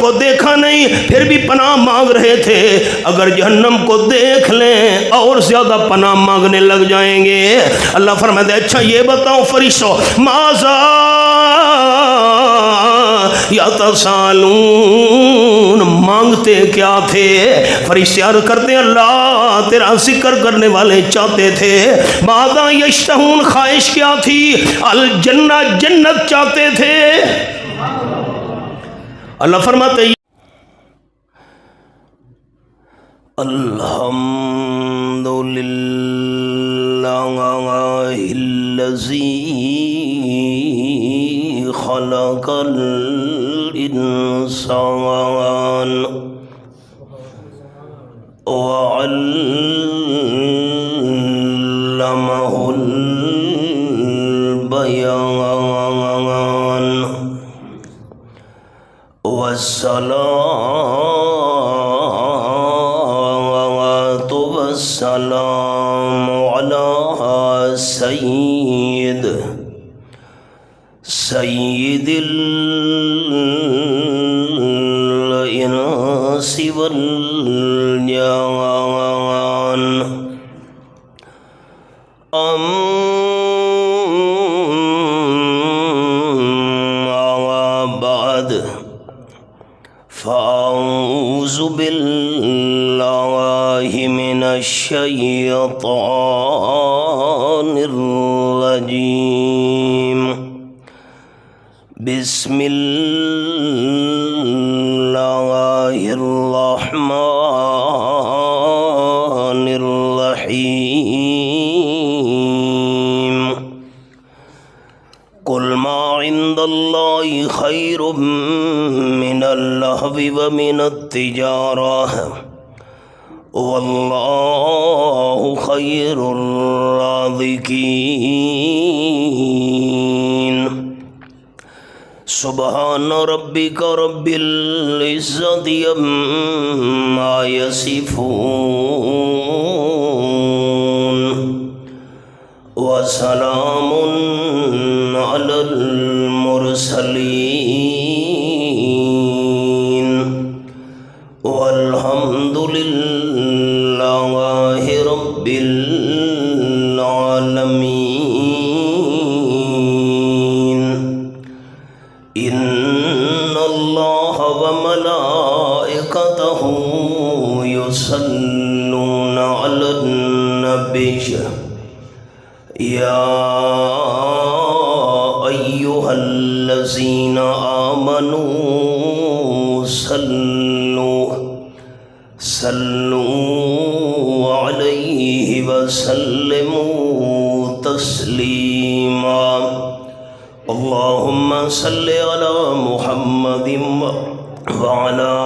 کو دیکھا نہیں پھر بھی پناہ مانگ رہے تھے، اگر جہنم کو دیکھ لیں اور زیادہ پناہ مانگنے لگ جائیں گے۔ اللہ فرماتے ہیں اچھا یہ بتاؤ فرشتوں، ماذا یتسالون، مانگتے کیا تھے؟ فرشتے عرض کرتے ہیں اللہ تیرا ذکر کرنے والے چاہتے تھے۔ ماذا یشتہون، خواہش کیا تھی؟ الجنہ، جنت چاہتے تھے۔ اللہ فرماتے ہیں الحمد للہ الذی خلق الانسان وعلمہ البیان والصلاة والسلام على سيد الإنس والجان، أما بعد فأعوذ بالله من الشيطان الرجيم، بسم الله الرحمن الرحيم، قل ما عند الله خير من اللهو ومن التجارة والله خير الرازقين، سبحان ربك رب العزة عما يصفون وسلام على المرسلين والحمد لله رب العالمين۔ إن الله وملائكته يصلون على النبي، يا أيها الذين آمنوا صلوا عليه وسلموا تسليما، اللهم صل على محمد وعلى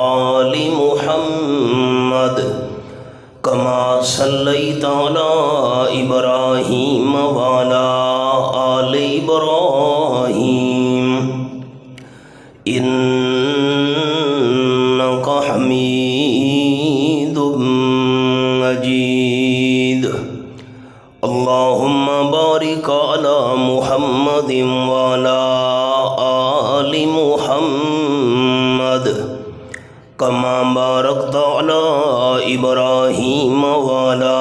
آل محمد كما صليت على إبراهيم وعلى آل إبراهيم إنك حميد مجيد، اللهم بارك على محمد وعلى آل محمد كما باركت على إبراهيم وعلى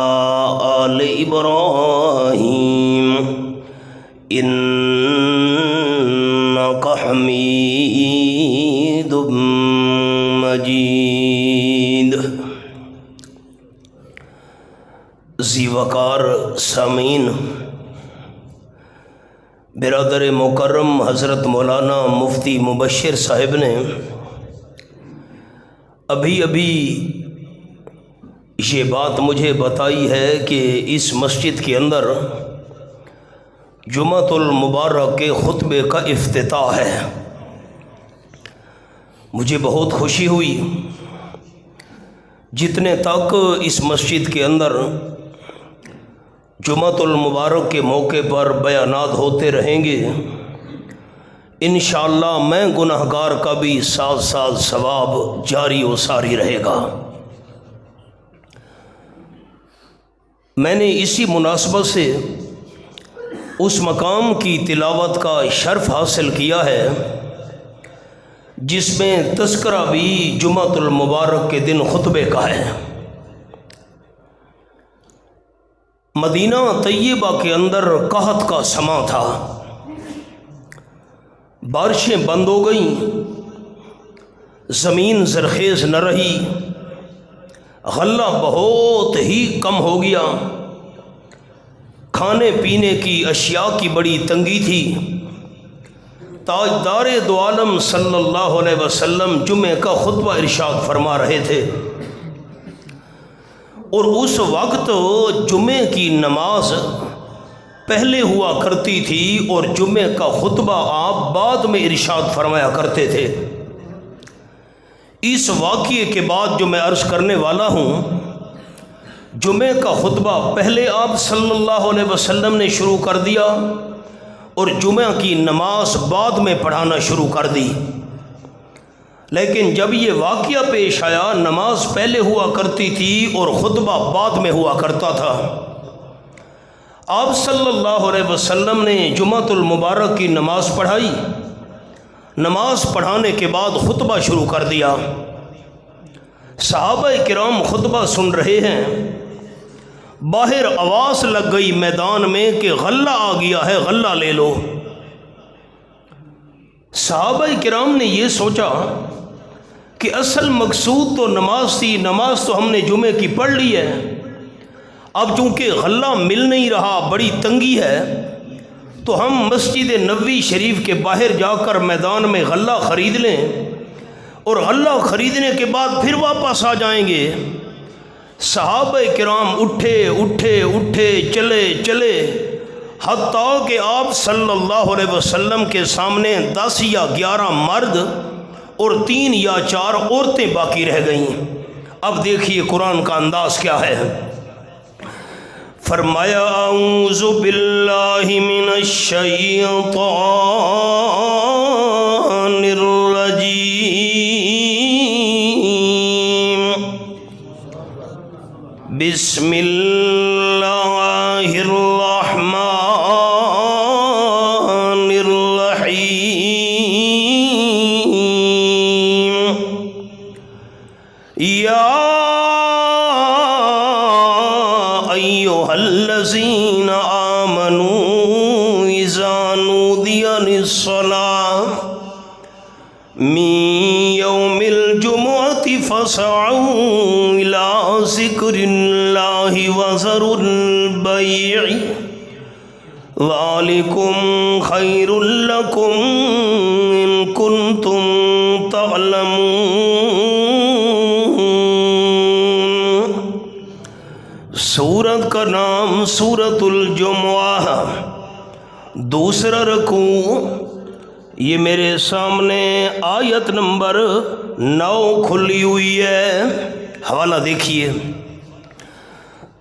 آل إبراهيم إنك حميد مجيد۔ ذی وقار سامعین، برادر مکرم حضرت مولانا مفتی مبشر صاحب نے ابھی یہ بات مجھے بتائی ہے کہ اس مسجد کے اندر جمعۃ المبارک کے خطبے کا افتتاح ہے۔ مجھے بہت خوشی ہوئی، جتنے تک اس مسجد کے اندر جمعۃ المبارک کے موقع پر بیانات ہوتے رہیں گے، انشاءاللہ میں گناہگار کا بھی ساتھ ساتھ ثواب جاری و ساری رہے گا۔ میں نے اسی مناسبت سے اس مقام کی تلاوت کا شرف حاصل کیا ہے جس میں تذکرہ بھی جمعۃ المبارک کے دن خطبے کا ہے۔ مدینہ طیبہ کے اندر قحط کا سماں تھا، بارشیں بند ہو گئیں، زمین زرخیز نہ رہی، غلہ بہت ہی کم ہو گیا، کھانے پینے کی اشیاء کی بڑی تنگی تھی۔ تاجدار دو عالم صلی اللہ علیہ وسلم جمعہ کا خطبہ ارشاد فرما رہے تھے، اور اس وقت جمعے کی نماز پہلے ہوا کرتی تھی اور جمعے کا خطبہ آپ بعد میں ارشاد فرمایا کرتے تھے۔ اس واقعے کے بعد جو میں عرض کرنے والا ہوں، جمعے کا خطبہ پہلے آپ صلی اللہ علیہ وسلم نے شروع کر دیا اور جمعہ کی نماز بعد میں پڑھانا شروع کر دی۔ لیکن جب یہ واقعہ پیش آیا، نماز پہلے ہوا کرتی تھی اور خطبہ بعد میں ہوا کرتا تھا، آپ صلی اللہ علیہ وسلم نے جمعۃ المبارک کی نماز پڑھائی، نماز پڑھانے کے بعد خطبہ شروع کر دیا۔ صحابہ کرام خطبہ سن رہے ہیں، باہر آواز لگ گئی میدان میں کہ غلہ آ گیا ہے، غلہ لے لو۔ صحابہ کرام نے یہ سوچا کہ اصل مقصود تو نماز تھی، نماز تو ہم نے جمعے کی پڑھ لی ہے، اب چونکہ غلہ مل نہیں رہا، بڑی تنگی ہے، تو ہم مسجد نبوی شریف کے باہر جا کر میدان میں غلہ خرید لیں اور غلہ خریدنے کے بعد پھر واپس آ جائیں گے۔ صحابہ کرام اٹھے چلے حتیٰ کہ آپ صلی اللہ علیہ وسلم کے سامنے 10 یا 11 مرد اور 3 یا 4 عورتیں باقی رہ گئیں۔ اب دیکھیے قرآن کا انداز کیا ہے۔ فرمایا اعوذ باللہ من الشیطان الرجیم، بسم اللہ الرحمن الرحیم، یا الذین آمنوا اذا نودی للصلاة من یوم الجمعۃ فاسعوا الی ذکر اللہ وذروا البیع ذالکم خیر لکم ان کنتم تعلمون۔ سورت کا نام سورت الجمعہ، دوسرا رکوع، یہ میرے سامنے آیت نمبر 9 کھلی ہوئی ہے، حوالہ دیکھیے۔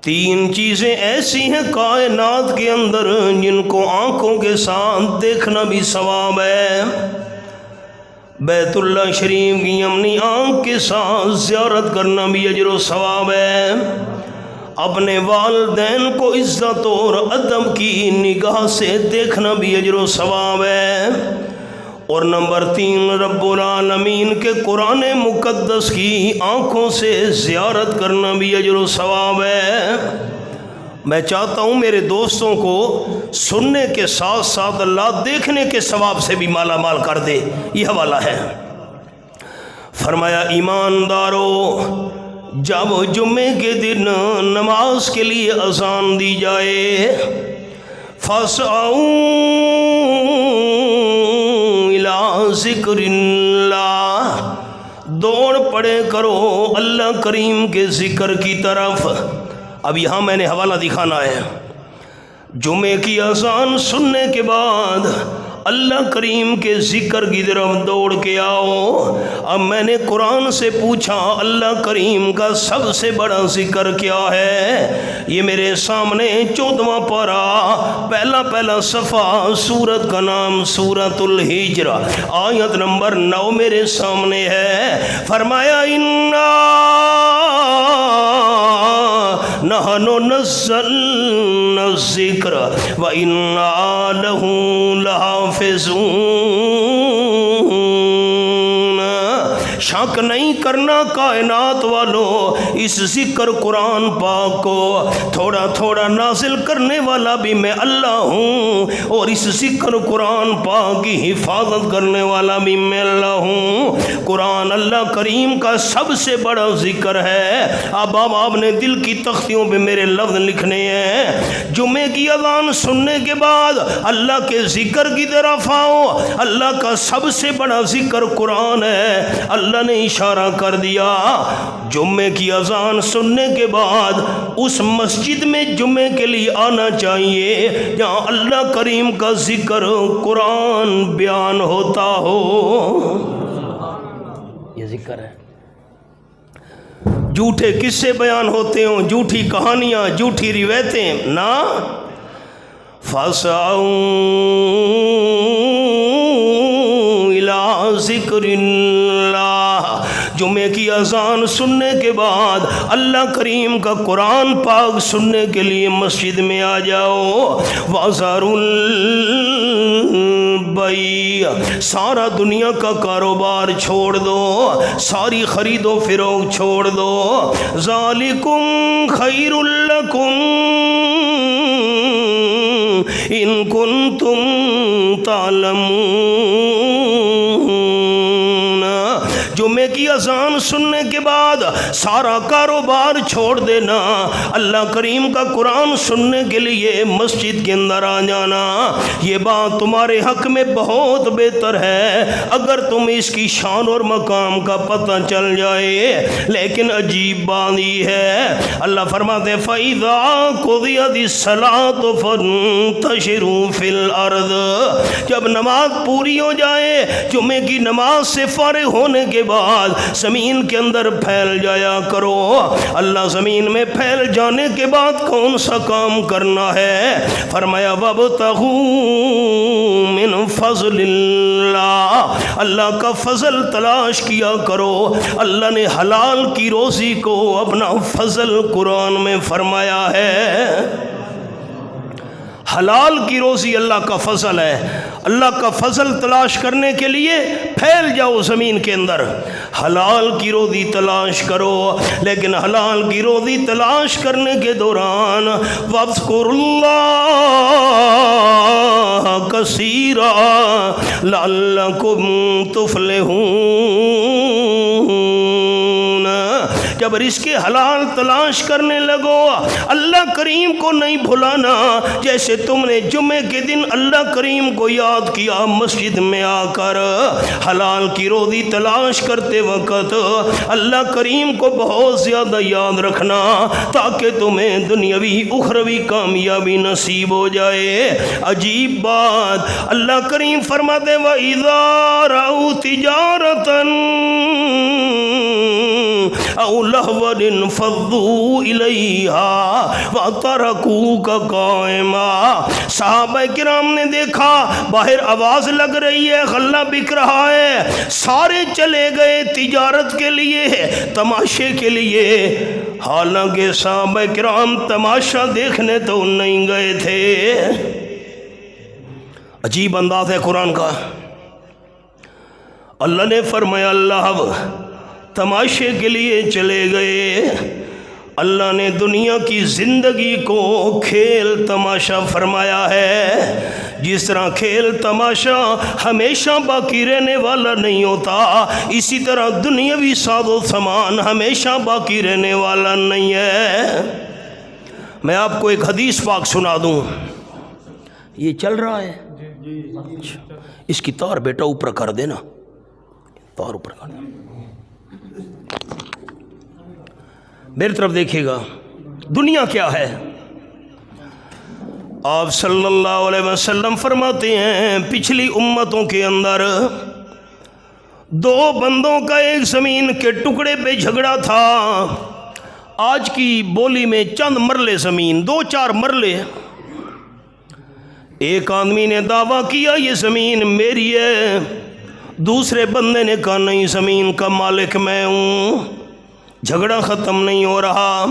3 چیزیں ایسی ہیں کائنات کے اندر جن کو آنکھوں کے ساتھ دیکھنا بھی ثواب ہے، بیت اللہ شریف کی یمنی آنکھ کے ساتھ زیارت کرنا بھی اجر و ثواب ہے، اپنے والدین کو عزت اور ادب کی نگاہ سے دیکھنا بھی اجر و ثواب ہے، اور نمبر 3 رب العالمین کے قرآن مقدس کی آنکھوں سے زیارت کرنا بھی اجر و ثواب ہے۔ میں چاہتا ہوں میرے دوستوں کو سننے کے ساتھ ساتھ اللہ دیکھنے کے ثواب سے بھی مالا مال کر دے۔ یہ حوالہ ہے۔ فرمایا ایماندارو، جب جمعے کے دن نماز کے لیے اذان دی جائے، فاسعوا الی ذکر اللہ، دوڑ پڑے کرو اللہ کریم کے ذکر کی طرف۔ اب یہاں میں نے حوالہ دکھانا ہے۔ جمعے کی اذان سننے کے بعد اللہ کریم کے ذکر کی طرف دوڑ کے آؤ۔ اب میں نے قرآن سے پوچھا اللہ کریم کا سب سے بڑا ذکر کیا ہے؟ یہ میرے سامنے 14واں پارہ، پہلا صفحہ، سورت کا نام سورت الحجر، آیت نمبر 9 میرے سامنے ہے۔ فرمایا انا نحن نزلنا الذکر وَإِنَّا لَهُ لَحَافِظُونَ۔ شک نہیں کرنا کائنات والوں اس ذکر قرآن پاک کو تھوڑا تھوڑا نازل کرنے والا بھی میں اللہ ہوں، اور اس ذکر قرآن پاک کی حفاظت کرنے والا بھی میں اللہ ہوں۔ قرآن اللہ کریم کا سب سے بڑا ذکر ہے۔ اب آپ نے دل کی تختیوں پہ میرے لفظ لکھنے ہیں۔ جمعے کی اذان سننے کے بعد اللہ کے ذکر کی طرف آؤ، اللہ کا سب سے بڑا ذکر قرآن ہے۔ اللہ نے اشارہ کر دیا جمعے کی اذان سننے کے بعد اس مسجد میں جمعے کے لیے آنا چاہیے جہاں اللہ کریم کا ذکر قرآن بیان ہوتا ہو۔ یہ ذکر ہے، جھوٹے قصے بیان ہوتے ہوں، جھوٹی کہانیاں، جھوٹی روایتیں نہ۔ فَاسْعَوْا إِلَىٰ ذِكْرِ اللَّهِ، جمعے کی اذان سننے کے بعد اللہ کریم کا قرآن پاک سننے کے لیے مسجد میں آ جاؤ۔ وَذَرُوا الْبَيْعَ، سارا دنیا کا کاروبار چھوڑ دو، ساری خرید و فروخت چھوڑ دو۔ ذَلِكُمْ خَيْرٌ لَكُمْ إِن كُنتُمْ تعلمون۔ جمعے کی اذان سننے کے بعد سارا کاروبار چھوڑ دینا، اللہ کریم کا قرآن سننے کے لیے مسجد کے اندر آ جانا، یہ بات تمہارے حق میں بہت بہتر ہے اگر تم اس کی شان اور مقام کا پتہ چل جائے۔ لیکن عجیب بات یہ ہے، اللہ فرماتے ہیں فَإِذَا قُضِيَتِ الصَّلَاةُ فَانتَشِرُوا فِي الْأَرْضِ، جب نماز پوری ہو جائے، جمعے کی نماز سے فارغ ہونے کے بعد زمین کے اندر پھیل جایا کرو۔ اللہ زمین میں پھیل جانے کے بعد کون سا کام کرنا ہے؟ فرمایا وَابْتَغُوا مِنْ فَضْلِ اللَّهِ، اللہ کا فضل تلاش کیا کرو۔ اللہ نے حلال کی روزی کو اپنا فضل قرآن میں فرمایا ہے۔ حلال کی روزی اللہ کا فضل ہے۔ اللہ کا فضل تلاش کرنے کے لیے پھیل جاؤ زمین کے اندر، حلال کی روزی تلاش کرو۔ لیکن حلال کی روزی تلاش کرنے کے دوران وَاذْكُرُوا اللَّهَ كَثِيرًا لَعَلَّكُمْ تُفْلِحُونَ، جب رزق حلال تلاش کرنے لگو اللہ کریم کو نہیں بھلانا، جیسے تم نے جمعے کے دن اللہ کریم کو یاد کیا مسجد میں آ کر۔ حلال کی روزی تلاش کرتے وقت اللہ کریم کو بہت زیادہ یاد رکھنا تاکہ تمہیں دنیاوی اخروی کامیابی نصیب ہو جائے۔ عجیب بات، اللہ کریم فرماتے وَإِذَا رَأَوْا تِجَارَةً أَوْ لَهْوًا انفضوا إِلَيْهَا وَتَرَكُوكَ قَائِمًا، صحابہ کرام نے دیکھا باہر آواز لگ رہی ہے، غلہ بک رہا ہے، سارے چلے گئے تجارت کے لیے، تماشے کے لیے۔ حالانکہ صحابہ کرام تماشا دیکھنے تو نہیں گئے تھے۔ عجیب انداز ہے قرآن کا۔ اللہ نے فرمایا اللہ تماشے کے لیے چلے گئے۔ اللہ نے دنیا کی زندگی کو کھیل تماشا فرمایا ہے۔ جس طرح کھیل تماشا ہمیشہ باقی رہنے والا نہیں ہوتا، اسی طرح دنیاوی ساز و سامان ہمیشہ باقی رہنے والا نہیں ہے۔ میں آپ کو ایک حدیث پاک سنا دوں، یہ چل رہا ہے، اس کی تار بیٹا اوپر کر دینا، تار اوپر کر دینا، میری طرف دیکھیے گا۔ دنیا کیا ہے؟ آپ صلی اللہ علیہ وسلم فرماتے ہیں پچھلی امتوں کے اندر دو بندوں کا ایک زمین کے ٹکڑے پہ جھگڑا تھا۔ آج کی بولی میں چند مرلے زمین، 2-4 مرلے۔ ایک آدمی نے دعویٰ کیا یہ زمین میری ہے، دوسرے بندے نے کہا نہیں زمین کا مالک میں ہوں۔ جھگڑا ختم نہیں ہو رہا۔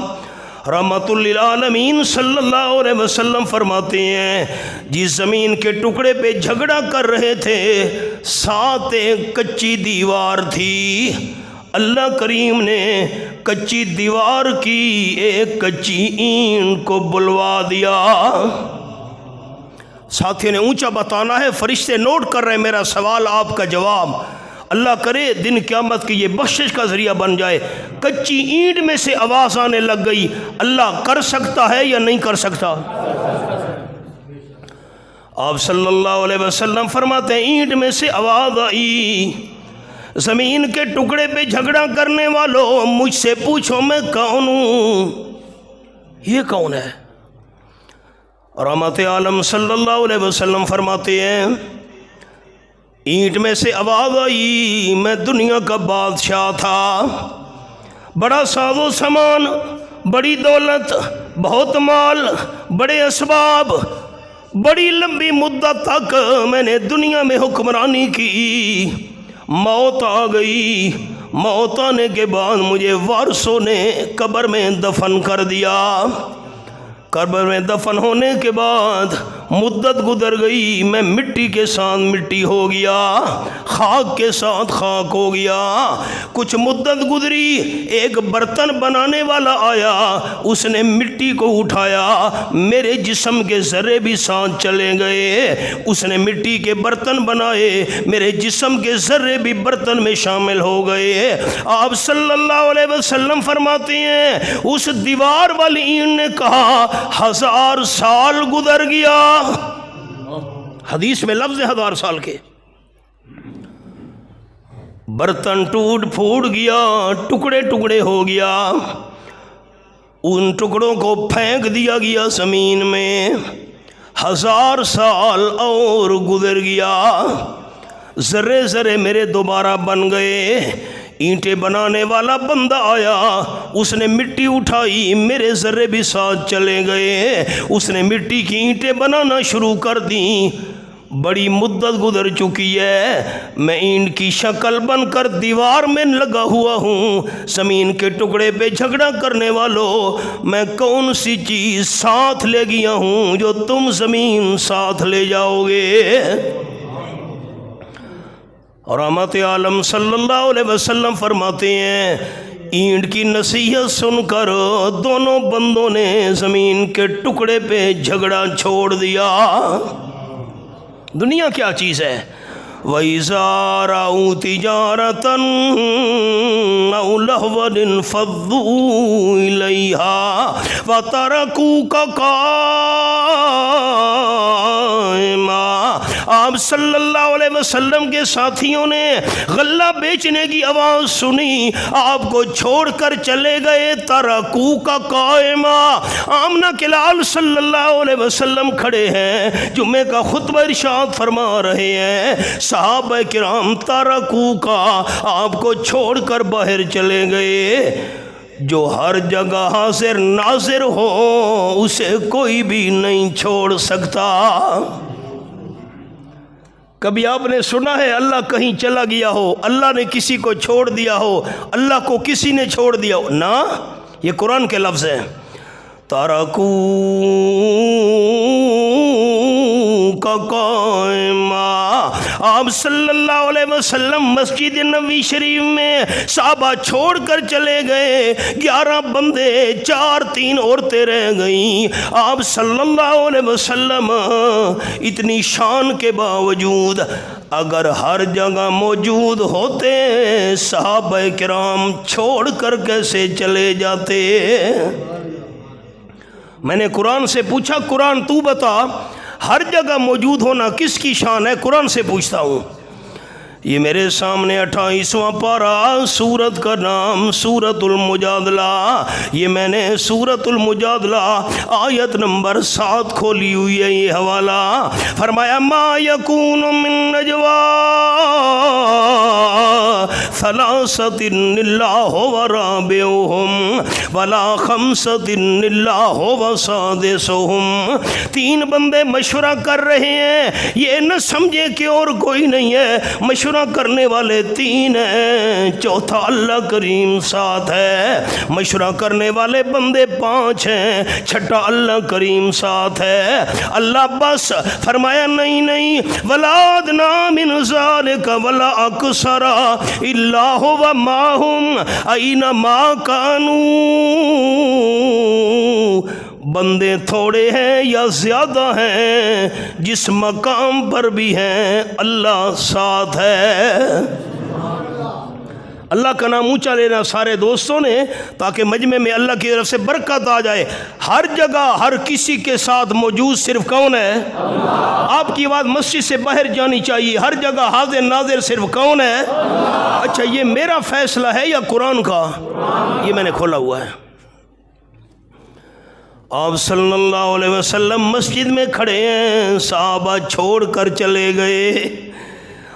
رحمت للعالمین صلی اللہ علیہ وسلم فرماتے ہیں جس زمین کے ٹکڑے پہ جھگڑا کر رہے تھے ساتھ ایک کچی دیوار تھی، اللہ کریم نے کچی دیوار کی ایک کچی اینٹ کو بلوا دیا۔ ساتھیوں نے اونچا بتانا ہے، فرشتے نوٹ کر رہے ہیں میرا سوال آپ کا جواب۔ اللہ کرے دن قیامت کی یہ بخشش کا ذریعہ بن جائے۔ کچی اینٹ میں سے آواز آنے لگ گئی، اللہ کر سکتا ہے یا نہیں کر سکتا؟ آپ صلی اللہ علیہ وسلم فرماتے ہیں اینٹ میں سے آواز آئی، زمین کے ٹکڑے پہ جھگڑا کرنے والوں مجھ سے پوچھو میں کون ہوں؟ یہ کون ہے؟ رحمت عالم صلی اللہ علیہ وسلم فرماتے ہیں اینٹ میں سے آواز آئی، میں دنیا کا بادشاہ تھا، بڑا ساز و سامان، بڑی دولت، بہت مال، بڑے اسباب، بڑی لمبی مدت تک میں نے دنیا میں حکمرانی کی۔ موت آ گئی، موت آنے کے بعد مجھے وارثوں نے قبر میں دفن کر دیا۔ قبر میں دفن ہونے کے بعد مدت گزر گئی، میں مٹی کے ساتھ مٹی ہو گیا، خاک کے ساتھ خاک ہو گیا۔ کچھ مدت گزری، ایک برتن بنانے والا آیا، اس نے مٹی کو اٹھایا، میرے جسم کے ذرے بھی ساتھ چلے گئے۔ اس نے مٹی کے برتن بنائے، میرے جسم کے ذرے بھی برتن میں شامل ہو گئے۔ آپ صلی اللہ علیہ وسلم فرماتے ہیں اس دیوار والی اینٹ نے کہا 1000 سال گزر گیا۔ حدیث میں لفظ 1000 سال کے۔ برتن ٹوٹ پھوٹ گیا، ٹکڑے ٹکڑے ہو گیا، ان ٹکڑوں کو پھینک دیا گیا زمین میں۔ 1000 سال اور گزر گیا، ذرے ذرے میرے دوبارہ بن گئے۔ اینٹیں بنانے والا بندہ آیا، اس نے مٹی اٹھائی، میرے ذرے بھی ساتھ چلے گئے۔ اس نے مٹی کی اینٹیں بنانا شروع کر دیں۔ بڑی مدت گزر چکی ہے، میں اینٹ کی شکل بن کر دیوار میں لگا ہوا ہوں۔ زمین کے ٹکڑے پہ جھگڑا کرنے والوں، میں کون سی چیز ساتھ لے گیا ہوں جو تم زمین ساتھ لے جاؤ گے؟ اور رحمت عالم صلی اللہ علیہ وسلم فرماتے ہیں اینٹ کی نصیحت سن کر دونوں بندوں نے زمین کے ٹکڑے پہ جھگڑا چھوڑ دیا۔ دنیا کیا چیز ہے؟ وَإِذَا رَأَوْا تِجَارَةً أَوْ لَهْوًا انفَضُّوا إِلَيْهَا وَتَرَكُوكَ قَائِمًا۔ آپ صلی اللہ علیہ وسلم کے ساتھیوں نے غلہ بیچنے کی آواز سنی، آپ کو چھوڑ کر چلے گئے۔ تَرَكُوكَ قَائِمًا۔ آمنہ کے لال صلی اللہ علیہ وسلم کھڑے ہیں، جمعے کا خطبہ ارشاد فرما رہے ہیں، صحابہ کرام تَرَكُوكَ، آپ کو چھوڑ کر باہر چلے گئے۔ جو ہر جگہ حاضر ناظر ہو اسے کوئی بھی نہیں چھوڑ سکتا۔ کبھی آپ نے سنا ہے اللہ کہیں چلا گیا ہو، اللہ نے کسی کو چھوڑ دیا ہو، اللہ کو کسی نے چھوڑ دیا ہو؟ نا، یہ قرآن کے لفظ ہیں۔ تَرَكُوكَ قائما۔ آپ صلی اللہ علیہ وسلم مسجد نبوی شریف میں صحابہ چھوڑ کر چلے گئے، 11 بندے، 4 عورتیں رہ گئیں۔ آپ صلی اللہ علیہ وسلم اتنی شان کے باوجود اگر ہر جگہ موجود ہوتے صحابہ کرام چھوڑ کر کیسے چلے جاتے؟ میں نے قرآن سے پوچھا، قرآن تو بتا ہر جگہ موجود ہونا کس کی شان ہے؟ قرآن سے پوچھتا ہوں۔ یہ میرے سامنے 28واں پارہ، سورت کا نام سورت المجادلہ۔ یہ میں نے سورت المجادلہ آیت نمبر 7 کھولی ہوئی ہے۔ یہ حوالہ فرمایا ما یکون من نجوا ثلاثۃ الا هو رابعهم ولا خمسۃ الا هو سادسهم۔ 3 بندے مشورہ کر رہے ہیں، یہ نہ سمجھے کہ اور کوئی نہیں ہے، مشورہ مشورہ کرنے والے 3 ہیں، چوتھا اللہ کریم 7 ہے، مشورہ کرنے والے بندے 5 ہیں، چھٹا اللہ کریم 7 ہے۔ اللہ بس فرمایا نہیں نہیں، ولا ادنی من ذالک ولا اکثر الا هو معهم اینما کانوا، بندے تھوڑے ہیں یا زیادہ ہیں، جس مقام پر بھی ہیں اللہ ساتھ ہے۔ اللہ کا نام اونچا لینا سارے دوستوں نے، تاکہ مجمع میں اللہ کی طرف سے برکت آ جائے۔ ہر جگہ ہر کسی کے ساتھ موجود صرف کون ہے؟ اللہ۔ آپ کی آواز مسجد سے باہر جانی چاہیے، ہر جگہ حاضر ناظر صرف کون ہے؟ اللہ۔ اچھا یہ میرا فیصلہ ہے یا قرآن کا؟ یہ میں نے کھولا ہوا ہے۔ آپ صلی اللہ علیہ وسلم مسجد میں کھڑے ہیں، صحابہ چھوڑ کر چلے گئے،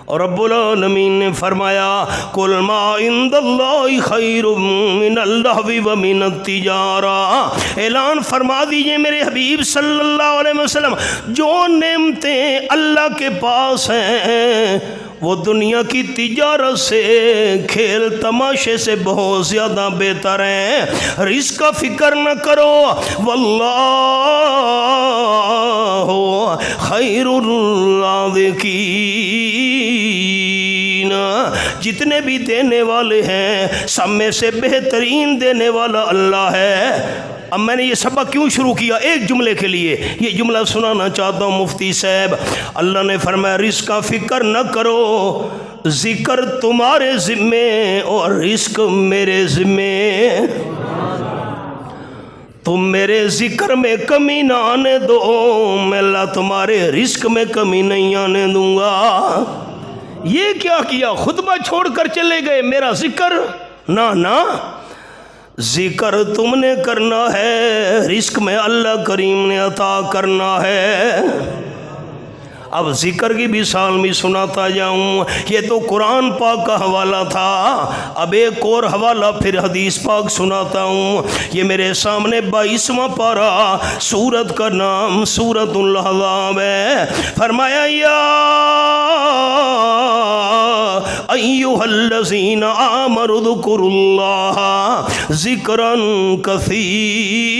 اور رب العالمین نے فرمایا قل ما عند اللہ خیر من اللہو ومن التجارہ، اعلان فرما دیجئے میرے حبیب صلی اللہ علیہ وسلم، جو نعمتیں اللہ کے پاس ہیں وہ دنیا کی تجارت سے، کھیل تماشے سے بہت زیادہ بہتر ہیں۔ رزق کا فکر نہ کرو، واللہ خیر الرازقین، جتنے بھی دینے والے ہیں سب میں سے بہترین دینے والا اللہ ہے۔ اب میں نے یہ سبق کیوں شروع کیا؟ ایک جملے کے لیے یہ جملہ سنانا چاہتا ہوں مفتی صاحب۔ اللہ نے فرمایا رزق کا فکر نہ کرو، ذکر تمہارے ذمے اور رزق میرے ذمے، تم میرے ذکر میں کمی نہ آنے دو، میں اللہ تمہارے رزق میں کمی نہیں آنے دوں گا۔ یہ کیا کیا؟ خطبہ چھوڑ کر چلے گئے، میرا ذکر نہ ذکر تم نے کرنا ہے، رزق میں اللہ کریم نے عطا کرنا ہے۔ اب ذکر کی بھی مثال بھی سناتا جاؤں، یہ تو قرآن پاک کا حوالہ تھا، اب ایک اور حوالہ پھر حدیث پاک سناتا ہوں۔ یہ میرے سامنے 22واں پارہ، سورت کا نام سورت الاحزاب ہے۔ فرمایا یا ایھا الذین آمنوا اذکروا اللہ ذکرا کثیرا،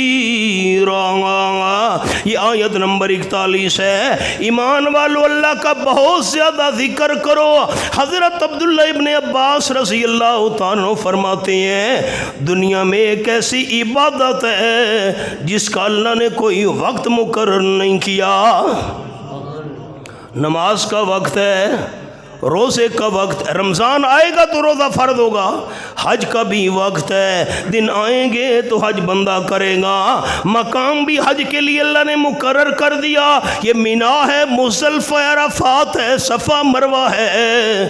یہ آیت نمبر 41 ہے۔ ایمان والو اللہ کا بہت زیادہ ذکر کرو۔ حضرت عبداللہ ابن عباس رضی اللہ تعالیٰ فرماتے ہیں دنیا میں ایک ایسی عبادت ہے جس کا اللہ نے کوئی وقت مقرر نہیں کیا۔ نماز کا وقت ہے، روزے کا وقت، رمضان آئے گا تو روزہ فرض ہوگا، حج کا بھی وقت ہے، دن آئیں گے تو حج بندہ کرے گا، مقام بھی حج کے لیے اللہ نے مقرر کر دیا، یہ مینا ہے، مزدلفہ عرفات ہے، صفا مروہ ہے۔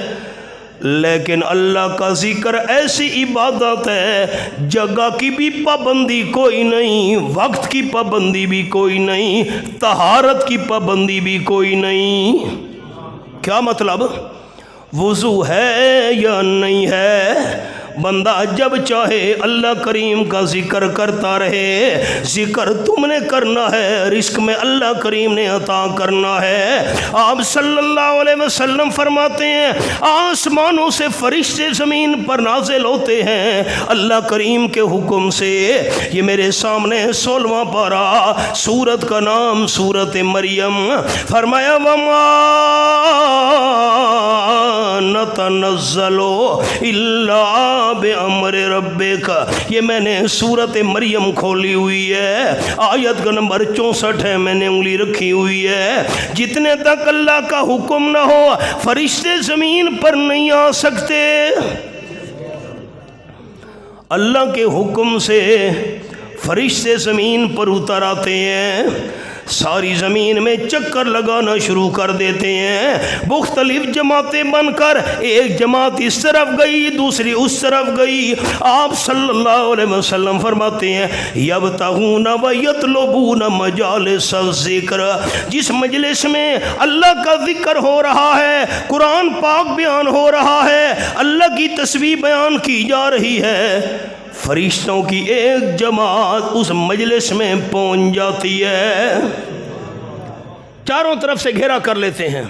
لیکن اللہ کا ذکر ایسی عبادت ہے جگہ کی بھی پابندی کوئی نہیں، وقت کی پابندی بھی کوئی نہیں، طہارت کی پابندی بھی کوئی نہیں۔ کیا مطلب؟ وضو ہے یا نہیں ہے، بندہ جب چاہے اللہ کریم کا ذکر کرتا رہے۔ ذکر تم نے کرنا ہے، رزق میں اللہ کریم نے عطا کرنا ہے۔ آپ صلی اللہ علیہ وسلم فرماتے ہیں آسمانوں سے فرشتے زمین پر نازل ہوتے ہیں اللہ کریم کے حکم سے۔ یہ میرے سامنے 16واں پارہ، سورت کا نام سورت مریم۔ فرمایا وما نتنزل الا بِأَمْرِ رَبِّكَ، یہ میں نے سورت مریم کھولی ہوئی ہے، آیت کا نمبر 64 ہے، میں نے انگلی رکھی ہوئی ہے۔ جتنے تک اللہ کا حکم نہ ہو فرشتے زمین پر نہیں آ سکتے۔ اللہ کے حکم سے فرشتے زمین پر اتر آتے ہیں، ساری زمین میں چکر لگانا شروع کر دیتے ہیں، مختلف جماعتیں بن کر، ایک جماعت اس طرف گئی دوسری اس طرف گئی۔ آپ صلی اللہ علیہ وسلم فرماتے ہیں یبتغون ویطلبون مجالس الذکر، جس مجلس میں اللہ کا ذکر ہو رہا ہے، قرآن پاک بیان ہو رہا ہے، اللہ کی تسبیح بیان کی جا رہی ہے، فرشتوں کی ایک جماعت اس مجلس میں پہنچ جاتی ہے، چاروں طرف سے گھیرا کر لیتے ہیں،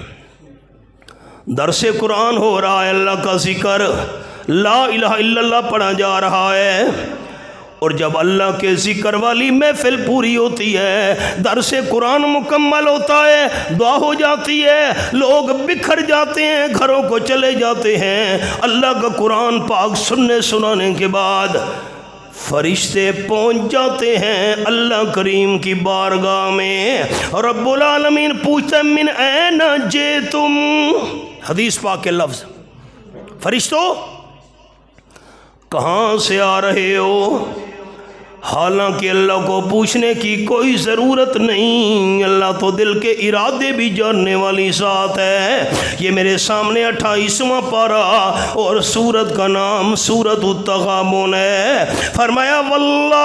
درس قرآن ہو رہا ہے، اللہ کا ذکر لا الہ الا اللہ پڑھا جا رہا ہے، اور جب اللہ کے ذکر والی محفل پوری ہوتی ہے، درس قرآن مکمل ہوتا ہے، دعا ہو جاتی ہے، لوگ بکھر جاتے ہیں، گھروں کو چلے جاتے ہیں، اللہ کا قرآن پاک سننے سنانے کے بعد فرشتے پہنچ جاتے ہیں اللہ کریم کی بارگاہ میں، رب العالمین پوچھتا ہے من این جئتم، حدیث پاک کے لفظ، فرشتوں کہاں سے آ رہے ہو؟ حالانکہ اللہ کو پوچھنے کی کوئی ضرورت نہیں، اللہ تو دل کے ارادے بھی جاننے والی ذات ہے۔ یہ میرے سامنے 28واں پارہ اور سورت کا نام سورت التغابن ہے۔ فرمایا واللہ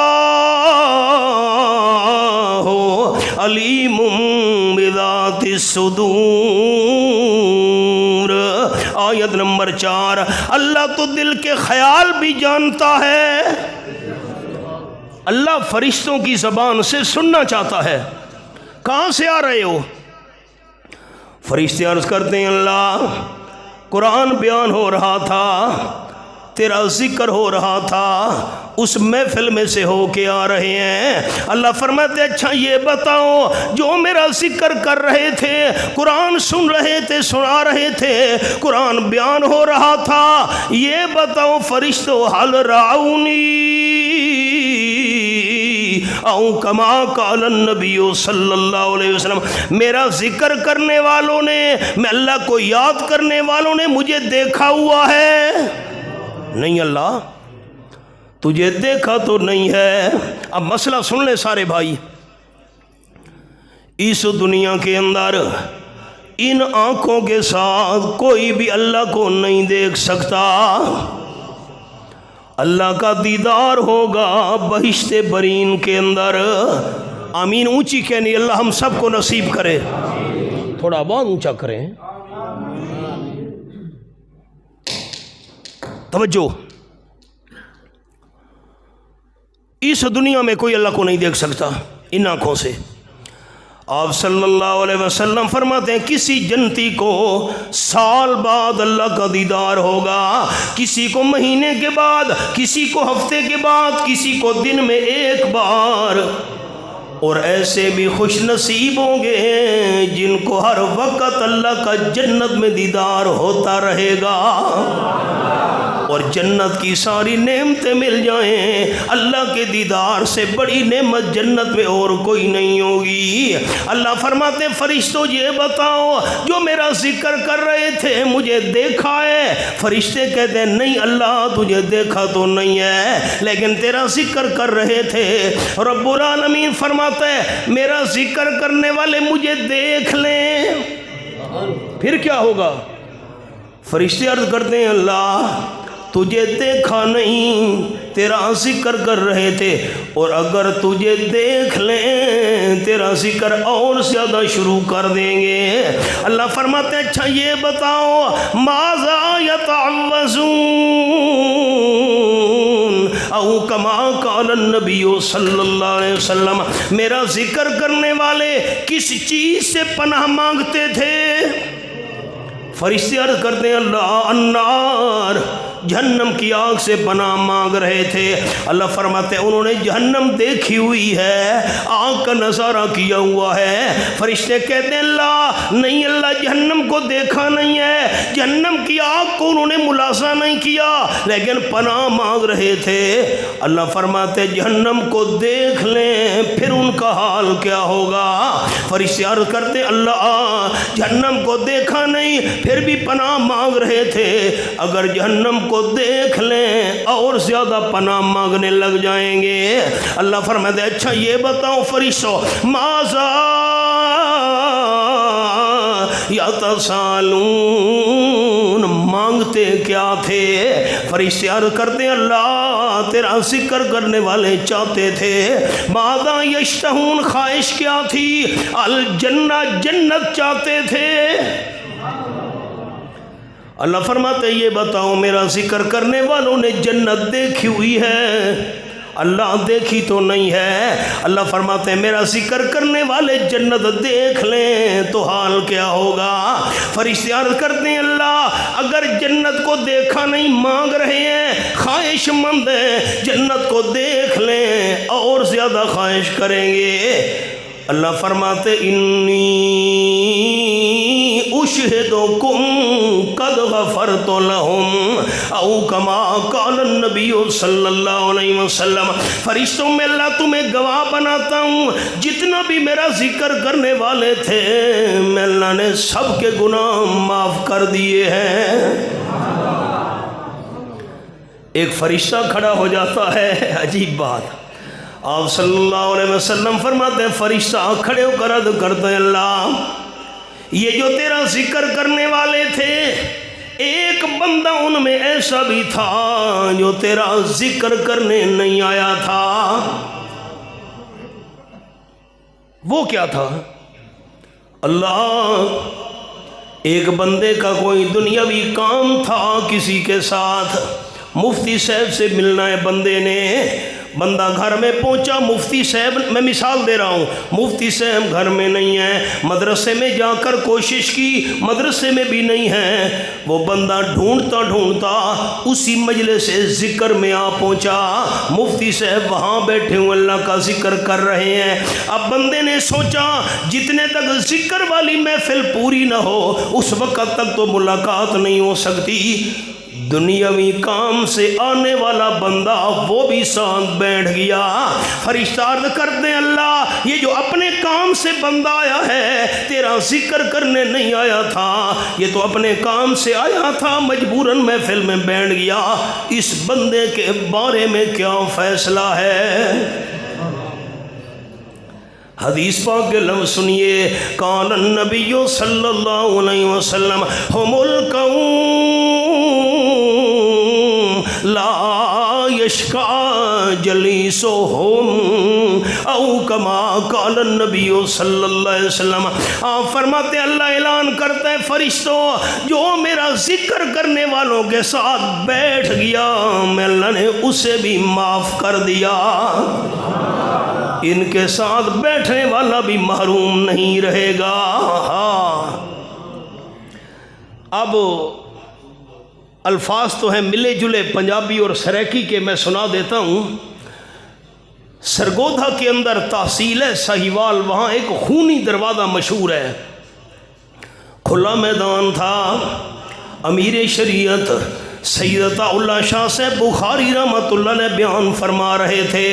علیم بذات الصدور، آیت نمبر 4، اللہ تو دل کے خیال بھی جانتا ہے۔ اللہ فرشتوں کی زبان سے سننا چاہتا ہے، کہاں سے آ رہے ہو؟ فرشتے عرض کرتے ہیں اللہ قرآن بیان ہو رہا تھا، تیرا ذکر ہو رہا تھا، اس محفل میں سے ہو کے آ رہے ہیں۔ اللہ فرماتے اچھا یہ بتاؤ، جو میرا ذکر کر رہے تھے، قرآن سن رہے تھے، سنا رہے تھے، قرآن بیان ہو رہا تھا، یہ بتاؤ فرشتوں حل رعونی او کما قال النبی صلی اللہ علیہ وسلم، میرا ذکر کرنے والوں نے، میں اللہ کو یاد کرنے والوں نے مجھے دیکھا ہوا ہے؟ نہیں اللہ، تجھے دیکھا تو نہیں ہے۔ اب مسئلہ سن لے سارے بھائی، اس دنیا کے اندر ان آنکھوں کے ساتھ کوئی بھی اللہ کو نہیں دیکھ سکتا، اللہ کا دیدار ہوگا بہشت برین کے اندر۔ آمین اونچی کہنی، اللہ ہم سب کو نصیب کرے، تھوڑا بہت اونچا کریں، توجہ۔ اس دنیا میں کوئی اللہ کو نہیں دیکھ سکتا ان آنکھوں سے۔ آپ صلی اللہ علیہ وسلم فرماتے ہیں کسی جنتی کو سال بعد اللہ کا دیدار ہوگا، کسی کو مہینے کے بعد، کسی کو ہفتے کے بعد، کسی کو دن میں ایک بار، اور ایسے بھی خوش نصیب ہوں گے جن کو ہر وقت اللہ کا جنت میں دیدار ہوتا رہے گا، اور جنت کی ساری نعمتیں مل جائیں، اللہ کے دیدار سے بڑی نعمت جنت میں اور کوئی نہیں ہوگی۔ اللہ فرماتے فرشتوں یہ بتاؤ، جو میرا ذکر کر رہے تھے مجھے دیکھا ہے؟ فرشتے کہتے ہیں نہیں اللہ تجھے دیکھا تو نہیں ہے، لیکن تیرا ذکر کر رہے تھے۔ رب العالمین فرماتا ہے میرا ذکر کرنے والے مجھے دیکھ لیں، پھر کیا ہوگا؟ فرشتے عرض کرتے ہیں اللہ تجھے دیکھا نہیں، تیرا ذکر کر رہے تھے، اور اگر تجھے دیکھ لیں تیرا ذکر اور زیادہ شروع کر دیں گے۔ اللہ فرماتے ہیں اچھا یہ بتاؤ ماذا یتعوذون او کما قال النبی صلی اللہ علیہ وسلم، میرا ذکر کرنے والے کس چیز سے پناہ مانگتے تھے؟ فرشتے عرض کرتے ہیں اللہ النار، جہنم کی آگ سے پناہ مانگ رہے تھے۔ اللہ فرماتے ہیں انہوں نے جہنم دیکھی ہوئی ہے، آگ کا نظارہ کیا ہوا ہے۔ فرشتے کہتے ہیں اللہ نہیں اللہ جہنم کو دیکھا نہیں ہے، جہنم کی آگ کو انہوں نے ملازہ نہیں کیا، لیکن پناہ مانگ رہے تھے۔ اللہ فرماتے ہیں جہنم کو دیکھ لیں پھر ان کا حال کیا ہوگا؟ فرشتے عرض کرتے ہیں اللہ جہنم کو دیکھا نہیں پھر بھی پناہ مانگ رہے تھے، اگر جہنم کو دیکھ لیں اور زیادہ پناہ مانگنے لگ جائیں گے۔ اللہ فرماتے ہیں اچھا یہ بتاؤ فرشتوں ماذا یتسالون، مانگتے کیا تھے؟ فرشتے عرض کرتے ہیں اللہ تیرا ذکر کرنے والے چاہتے تھے۔ ماذا یشتہون، خواہش کیا تھی؟ الجنہ، جنت چاہتے تھے۔ اللہ فرماتے یہ بتاؤ میرا ذکر کرنے والوں نے جنت دیکھی ہوئی ہے؟ اللہ دیکھی تو نہیں ہے۔ اللہ فرماتے ہیں میرا ذکر کرنے والے جنت دیکھ لیں تو حال کیا ہوگا۔ فرشتے عرض کرتے ہیں اللہ اگر جنت کو دیکھا نہیں، مانگ رہے ہیں، خواہش مند ہیں، جنت کو دیکھ لیں اور زیادہ خواہش کریں گے۔ اللہ فرماتے انی اشہدکم قد غفرت لہم او کما قال النبی صلی اللہ علیہ وسلم، فرشتوں میں اللہ تمہیں گواہ بناتا ہوں جتنا بھی میرا ذکر کرنے والے تھے میں اللہ نے سب کے گناہ معاف کر دیے ہیں۔ ایک فرشتہ کھڑا ہو جاتا ہے، عجیب بات، آپ صلی اللہ علیہ وسلم فرماتے ہیں فرشتہ کھڑے ہو کر عرض کرتے ہیں اللہ یہ جو تیرا ذکر کرنے والے تھے ایک بندہ ان میں ایسا بھی تھا جو تیرا ذکر کرنے نہیں آیا تھا۔ وہ کیا تھا؟ اللہ ایک بندے کا کوئی دنیاوی کام تھا کسی کے ساتھ، مفتی صاحب سے ملنا ہے بندے نے، بندہ گھر میں پہنچا، مفتی صاحب، میں مثال دے رہا ہوں، مفتی صاحب گھر میں نہیں ہیں، مدرسے میں جا کر کوشش کی مدرسے میں بھی نہیں ہیں، وہ بندہ ڈھونڈتا ڈھونڈتا اسی مجلس ذکر میں آ پہنچا، مفتی صاحب وہاں بیٹھے ہوئے اللہ کا ذکر کر رہے ہیں۔ اب بندے نے سوچا جتنے تک ذکر والی محفل پوری نہ ہو اس وقت تک تو ملاقات نہیں ہو سکتی، دنیاوی کام سے آنے والا بندہ وہ بھی ساتھ بیٹھ گیا۔ فرشتہ عرض کرتے ہیں اللہ یہ جو اپنے کام سے بندہ آیا ہے تیرا ذکر کرنے نہیں آیا تھا، یہ تو اپنے کام سے آیا تھا مجبوراً محفل میں بیٹھ گیا، اس بندے کے بارے میں کیا فیصلہ ہے؟ حدیث پاک کے لفظ سنیے، قال النبی صلی اللہ علیہ وسلم ہم القوم لا یشقی جلیسہم او کما قال النبی صلی اللہ علیہ وسلم، آپ فرماتے ہیں اللہ اعلان کرتا ہے فرشتوں جو میرا ذکر کرنے والوں کے ساتھ بیٹھ گیا میں اللہ نے اسے بھی معاف کر دیا، ان کے ساتھ بیٹھنے والا بھی محروم نہیں رہے گا۔ اب الفاظ تو ہیں ملے جلے پنجابی اور سریکی کے، میں سنا دیتا ہوں۔ سرگودھا کے اندر تحصیل ہے سہیوال، وہاں ایک خونی دروازہ مشہور ہے، کھلا میدان تھا، امیر شریعت سید اللہ شاہ سے بخاری رحمۃ اللہ علیہ بیان فرما رہے تھے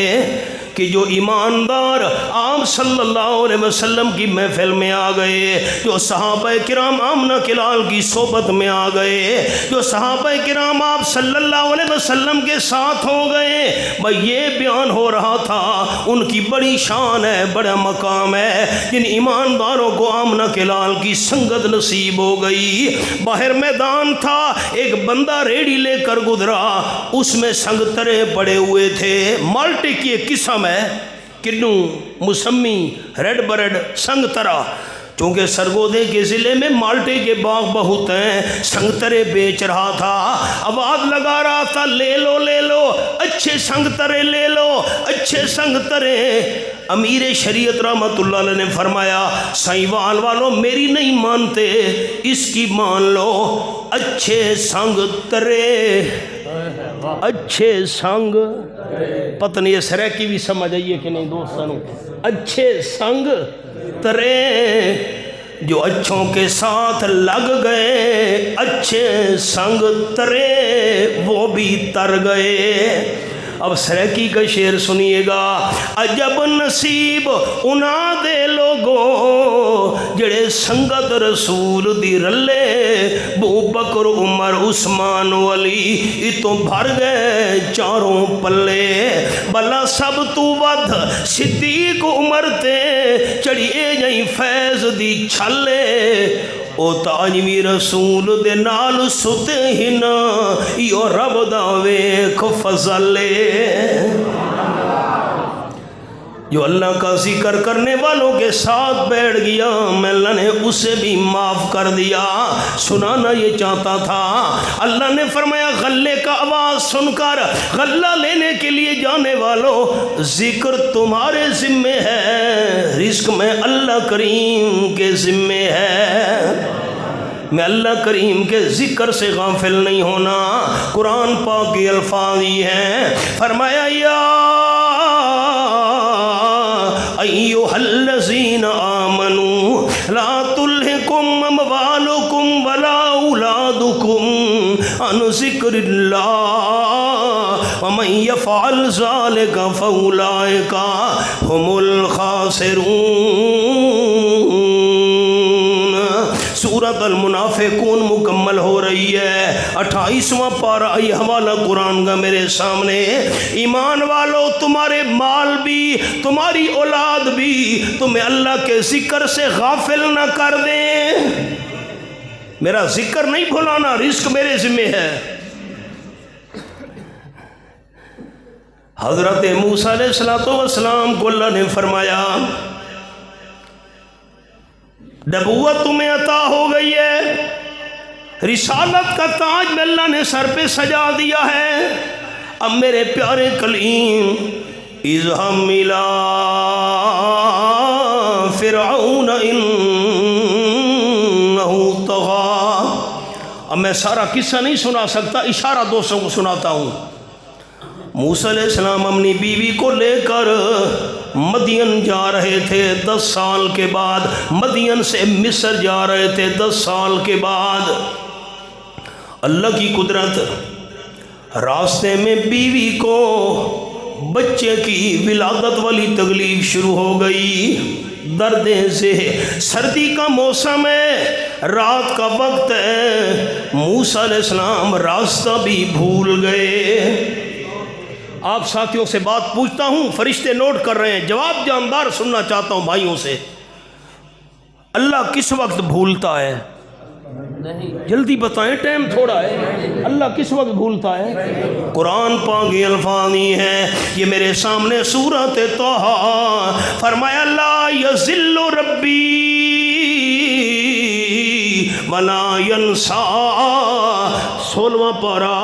کہ جو ایماندار آپ صلی اللہ علیہ وسلم کی محفل میں آ گئے، جو صحابہ کرام آمنہ کلال کی صحبت میں آ گئے، جو صحابہ کرام آپ صلی اللہ علیہ وسلم کے ساتھ ہو گئے، بھائی یہ بیان ہو رہا تھا ان کی بڑی شان ہے، بڑا مقام ہے، جن ایمانداروں کو آمنہ کلال کی سنگت نصیب ہو گئی۔ باہر میدان تھا، ایک بندہ ریڑھی لے کر گزرا، اس میں سنگترے پڑے ہوئے تھے، مالٹے کی ایک قسم ہے، کنو، موسمی، ریڈ بریڈ، سنگترا، چونکہ سرگودے کے ضلع میں مالٹے کے باغ بہت ہیں، سنگترے بیچ رہا تھا، آواز لگا رہا تھا لے لو لے لو، اچھے سنگترے لے لو، اچھے سنگترے۔ امیر شریعت رحمت اللہ علیہ نے فرمایا سائیوال والوں میری نہیں مانتے، اس کی مان لو، اچھے سنگترے، اچھے سنگ، پتہ نہیں یہ سریکی بھی سمجھ آئیے کہ نہیں دوستانوں، اچھے سنگ ترے جو اچھوں کے ساتھ لگ گئے، اچھے سنگ ترے وہ بھی تر گئے۔ اب سریکی کا شعر سنیے گا، عجب نصیب انا دے لوگوں جڑے سنگت رسول دی رلے، بو بکر عمر عثمان علی اتوں بھر گئے چاروں پلے، بلا سب تو ود صدیق عمر تے چڑھیے جائیں فیض دی چھلے، او تاجوی رسول دے نال ستے ہی نا یو رب دا ویکھ فضلے۔ جو اللہ کا ذکر کرنے والوں کے ساتھ بیٹھ گیا میں اللہ نے اسے بھی معاف کر دیا۔ سنانا یہ چاہتا تھا، اللہ نے فرمایا غلے کا آواز سن کر غلہ لینے کے لیے جانے والوں، ذکر تمہارے ذمے ہے، رزق میں اللہ کریم کے ذمے ہے۔ میں اللہ کریم کے ذکر سے غافل نہیں ہونا۔ قرآن پاک کے الفاظ ہی ہیں، فرمایا یا ایھا الذین آمنوا لا تلہکم اموالکم ولا اولادکم عن ذکر اللہ ومن یفعل ذلک فاولئک ھم الخاسرون۔ سورۃ المنافقون مکمل ہو رہی ہے، 28واں پارہ، یہ حوالہ قرآن کا میرے سامنے۔ ایمان والو، تمہارے مال بھی تمہاری اولاد بھی تمہیں اللہ کے ذکر سے غافل نہ کر دیں۔ میرا ذکر نہیں بھلانا، رزق میرے ذمہ ہے۔ حضرت موسیٰ علیہ السلام کو اللہ نے فرمایا نبوت تمہیں عطا ہو گئی ہے، رسالت کا تاج میں اللہ نے سر پہ سجا دیا ہے، اب میرے پیارے کلیم اذهب إلى فرعون إنه طغى۔ اب میں سارا قصہ نہیں سنا سکتا، اشارہ دوستوں کو سناتا ہوں۔ موسیٰ علیہ السلام اپنی بیوی کو لے کر مدین جا رہے تھے، 10 سال کے بعد مدین سے مصر جا رہے تھے، 10 سال کے بعد اللہ کی قدرت، راستے میں بیوی کو بچے کی ولادت والی تکلیف شروع ہو گئی، درد سے، سردی کا موسم ہے، رات کا وقت ہے، موسیٰ علیہ السلام راستہ بھی بھول گئے۔ آپ ساتھیوں سے بات پوچھتا ہوں، فرشتے نوٹ کر رہے ہیں، جواب جاندار سننا چاہتا ہوں بھائیوں سے۔ اللہ کس وقت بھولتا ہے؟ جلدی بتائیں، ٹائم تھوڑا ہے۔ اللہ کس وقت بھولتا ہے؟ قرآن پاک کے الفاظ ہی ہیں، یہ میرے سامنے سورۃ طٰہٰ، فرمایا لا یضل ربی ولا ینسیٰ، 16واں پارہ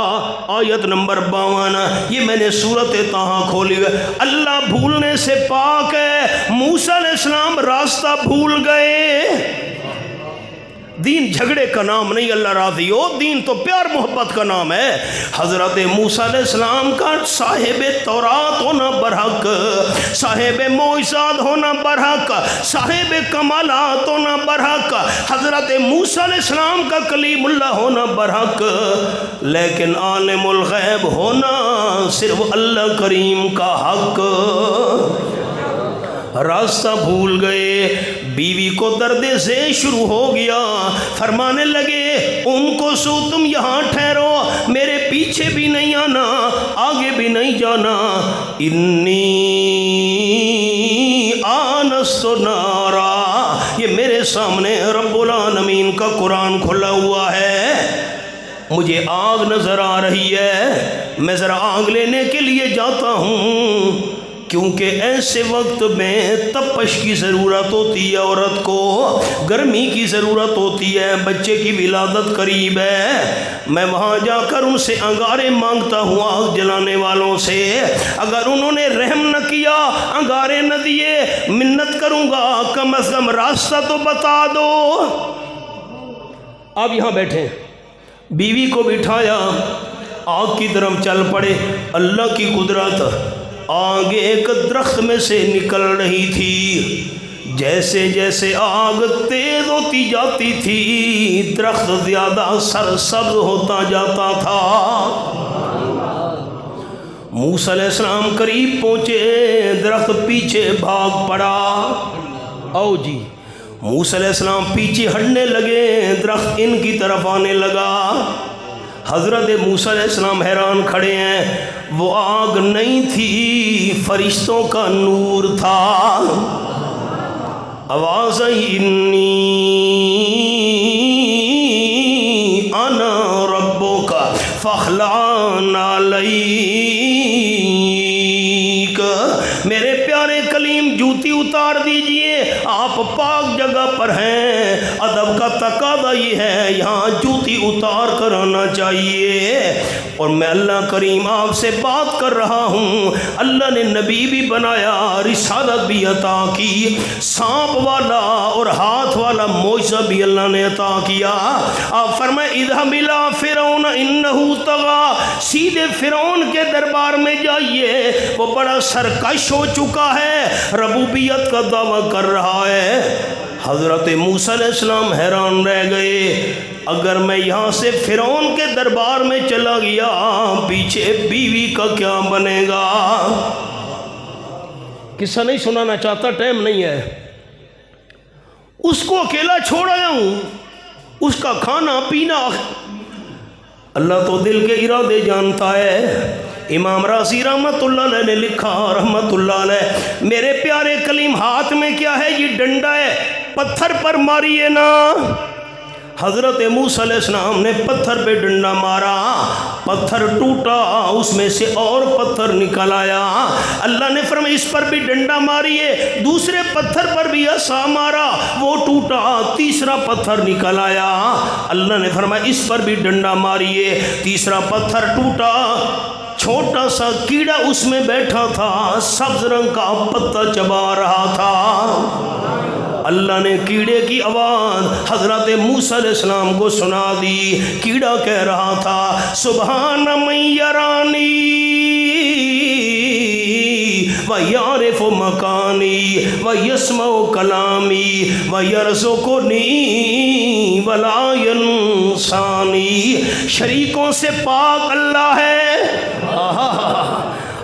آیت نمبر 52۔ یہ میں نے سورۃ طٰہٰ کھولی ہوئی، اللہ بھولنے سے پاک ہے۔ موسیٰ علیہ السلام راستہ بھول گئے۔ دین جھگڑے کا نام نہیں، اللہ راضی ہو، دین تو پیار محبت کا نام ہے۔ حضرت موسیٰ علیہ السلام کا صاحب تورات ہونا برحق، صاحب معجزات ہونا برحق، صاحب کمالات ہونا برحق، حضرت موسیٰ علیہ السلام کا کلیم اللہ ہونا برحق، لیکن عالم الغیب ہونا صرف اللہ کریم کا حق۔ راستہ بھول گئے، بیوی کو درد سے شروع ہو گیا، فرمانے لگے ان کو سو تم یہاں ٹھہرو، میرے پیچھے بھی نہیں آنا، آگے بھی نہیں جانا۔ انی آنست نارا، یہ میرے سامنے رب العالمین کا قرآن کھلا ہوا ہے، مجھے آگ نظر آ رہی ہے، میں ذرا آگ لینے کے لیے جاتا ہوں، کیونکہ ایسے وقت میں تپش کی ضرورت ہوتی ہے، عورت کو گرمی کی ضرورت ہوتی ہے، بچے کی ولادت قریب ہے، میں وہاں جا کر ان سے انگارے مانگتا ہوں، آگ جلانے والوں سے، اگر انہوں نے رحم نہ کیا، انگارے نہ دیے، منت کروں گا کم از کم راستہ تو بتا دو۔ آپ یہاں بیٹھے، بیوی کو بٹھایا، آگ کی طرف چل پڑے۔ اللہ کی قدرت، آگ ایک درخت میں سے نکل رہی تھی، جیسے جیسے آگ تیز ہوتی جاتی تھی درخت زیادہ سرسبز ہوتا جاتا تھا۔ موسیٰ علیہ السلام قریب پہنچے، درخت پیچھے بھاگ پڑا۔ آؤ جی، موسیٰ علیہ السلام پیچھے ہٹنے لگے، درخت ان کی طرف آنے لگا۔ حضرت موسیٰ علیہ السلام حیران کھڑے ہیں، وہ آگ نہیں تھی، فرشتوں کا نور تھا۔ آواز آئی انی انا ربک فاخلع نعلیک، میرے پیارے پیارے کلیم جوتی اتار دیجئے، آپ پاک جگہ پر ہیں، ادب کا تقاضا یہ ہے یہاں جوتی اتار کر آنا چاہیے۔ اور میں اللہ کریم آپ سے بات کر رہا ہوں، اللہ نے نبی بھی بنایا، رسالت بھی عطا کی، سانپ والا اور ہاتھ والا معجزہ بھی اللہ نے عطا کیا۔ آپ فرمائے اذهب الى فرعون انه طغى، سیدھے فرعون کے دربار میں جائیے، وہ بڑا سرکش ہو چکا ہے، ربوبیت کا دعویٰ کر رہا ہے۔ حضرت موسیٰ علیہ السلام حیران رہ گئے، اگر میں یہاں سے فرعون کے دربار میں چلا گیا، پیچھے بیوی کا کیا بنے گا؟ قصہ نہیں سنانا چاہتا، ٹائم نہیں ہے۔ اس کو اکیلا چھوڑ آیا ہوں، اس کا کھانا پینا، اللہ تو دل کے ارادے جانتا ہے۔ امام رازی رحمت اللہ علیہ نے لکھا رحمت اللہ علیہ، میرے پیارے کلیم ہاتھ میں کیا ہے؟ یہ ڈنڈا ہے، پتھر پر ماریے نا۔ حضرت موسیٰ علیہ السلام نے پتھر پہ ڈنڈا مارا، پتھر ٹوٹا، اس میں سے اور پتھر نکل آیا۔ اللہ نے فرمایا اس پر بھی ڈنڈا ماریے، دوسرے پتھر پر بھی ایسا مارا، وہ ٹوٹا، تیسرا پتھر نکل آیا۔ اللہ نے فرمایا اس پر بھی ڈنڈا ماریے، تیسرا پتھر ٹوٹا، چھوٹا سا کیڑا اس میں بیٹھا تھا، سبز رنگ کا پتا چبا رہا تھا۔ اللہ نے کیڑے کی آواز حضرت موسیٰ علیہ السلام کو سنا دی۔ کیڑا کہہ رہا تھا سبحان من یرانی ویعرف مکانی ویسمع کلامی ویرزقنی ولا ینسانی۔ شریکوں سے پاک اللہ ہے،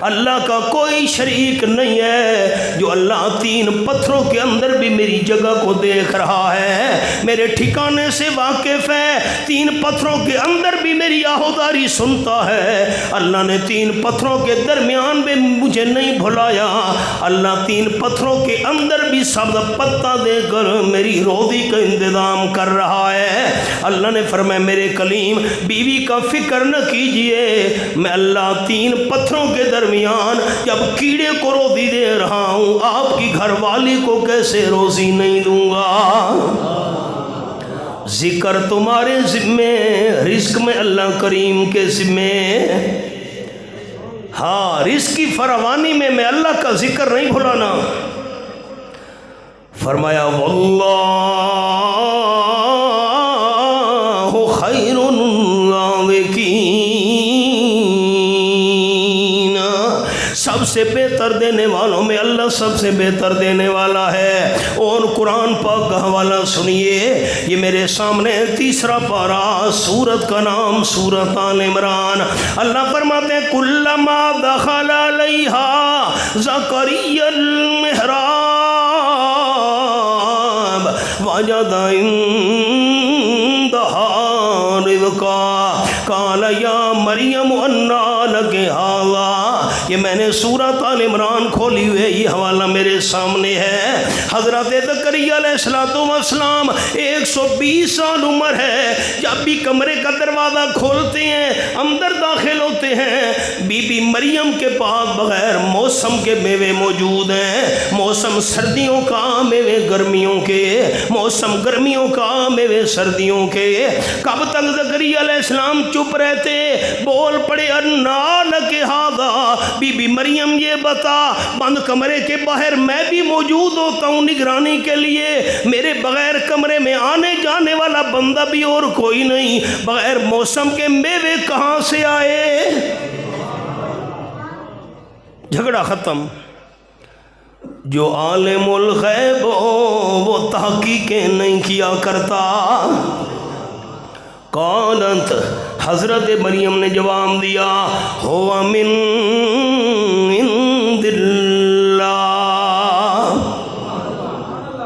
اللہ کا کوئی شریک نہیں ہے، جو اللہ تین پتھروں کے اندر بھی میری جگہ کو دیکھ رہا ہے، میرے ٹھکانے سے واقف ہے، تین پتھروں کے اندر بھی میری آہوداری سنتا ہے۔ اللہ نے تین پتھروں کے درمیان بھی مجھے نہیں بھلایا، اللہ تین پتھروں کے اندر بھی سبز پتا دے کر میری روزی کا انتظام کر رہا ہے۔ اللہ نے فرمایا میرے کلیم بیوی کا فکر نہ کیجئے، میں اللہ تین پتھروں کے درمیان جب کیڑے کو روزی دے رہا ہوں، آپ کی گھر والی کو کیسے روزی نہیں دوں گا؟ ذکر تمہارے ذمے، رزق میں اللہ کریم کے ذمے۔ ہاں، رزق کی فراوانی میں اللہ کا ذکر نہیں بھولانا۔ فرمایا واللہ خیر سب سے بہتر دینے والوں میں اللہ سب سے بہتر دینے والا ہے۔ اور قرآن پاک کا حوالہ سنیے، یہ میرے سامنے تیسرا پارہ، سورت کا نام سورت آل عمران۔ اللہ فرماتے ہیں کلما دخل علیہا زکریا المحراب وجد عندہا رزقا قال یا مریم انا لک ھذا۔ یہ میں نے سورۃ آل عمران کھولی ہوئے، یہ حوالہ میرے سامنے ہے۔ حضرت زکریا علیہ السلام 120 سال عمر ہے، جب بھی کمرے کا دروازہ کھولتے ہیں اندر داخل ہوتے ہیں، بی بی مریم کے پاس بغیر موسم کے میوے موجود ہیں، موسم سردیوں کا میوے گرمیوں کے، موسم گرمیوں کا میوے سردیوں کے۔ کب تک زکریا علیہ السلام چپ رہتے؟ بول پڑے انا لک ھذا، بی بی مریم یہ بتا، بند کمرے کے باہر میں بھی موجود ہوتا ہوں نگرانی کے لیے، میرے بغیر کمرے میں آنے جانے والا بندہ بھی اور کوئی نہیں، بغیر موسم کے میوے کہاں سے آئے؟ جھگڑا ختم۔ جو عالم الغیب ہو وہ تحقیقیں نہیں کیا کرتا۔ قالت، حضرت مریم نے جواب دیا، ہوا من عند اللہ۔